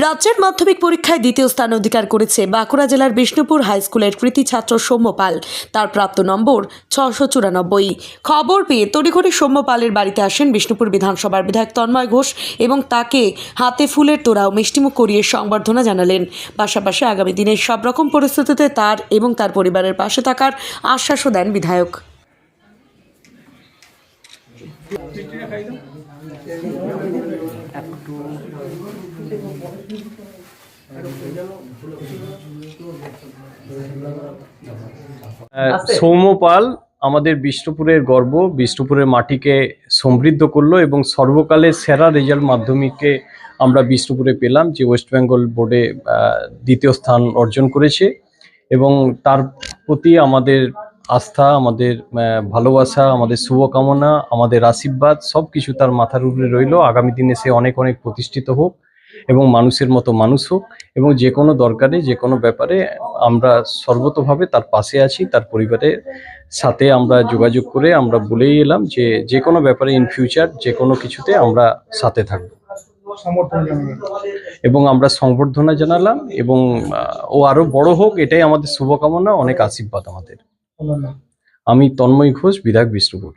রাজ্যের মাধ্যমিক পরীক্ষায় দ্বিতীয় স্থান অধিকার করেছে বাঁকুড়া জেলার বিষ্ণুপুর হাই স্কুলের কৃতি ছাত্র সৌম্য পাল। তার প্রাপ্ত নম্বর 694। খবর পেয়ে তড়িঘড়ি সৌম্য পালের বাড়িতে আসেন বিষ্ণুপুর বিধানসভার বিধায়ক তন্ময় ঘোষ এবং তাকে হাতে ফুলের তোড়া ও মিষ্টিমুখ করিয়ে সংবর্ধনা জানালেন। পাশাপাশি আগামী দিনের সব রকম পরিস্থিতিতে তার এবং তার পরিবারের পাশে থাকার আশ্বাসও দেন বিধায়ক। সৌম্য পাল আমাদের বিষ্ণুপুরের গর্ব, বিষ্ণুপুরের মাটিকে সমৃদ্ধ করলো এবং সর্বকালের সেরা রেজাল্ট মাধ্যমিকে আমরা বিষ্ণুপুরে পেলাম, যে ওয়েস্ট বেঙ্গল বোর্ডে দ্বিতীয় স্থান অর্জন করেছে। এবং তার প্রতি আমাদের আস্থা, আমাদের ভালোবাসা, আমাদের শুভকামনা, আমাদের আশীর্বাদ সব কিছু তার মাথার উপরে রইল। আগামী দিনে সে অনেক অনেক প্রতিষ্ঠিত হোক এবং মানুষের মতো মানুষ হোক, এবং যে কোনো দরকারে, যে কোনো ব্যাপারে আমরা সর্বতোভাবে তার পাশে আছি। তার পরিবারের সাথে আমরা যোগাযোগ করে আমরা বলেই এলাম যে যে কোনো ব্যাপারে ইন ফিউচার যে কোনো কিছুতে আমরা সাথে থাকবো এবং আমরা সংবর্ধনা জানালাম। এবং ও আরো বড় হোক, এটাই আমাদের শুভকামনা, অনেক আশীর্বাদ আমাদের। আমি তন্ময় ঘোষ, বিধায়ক বিষ্ণুপুর।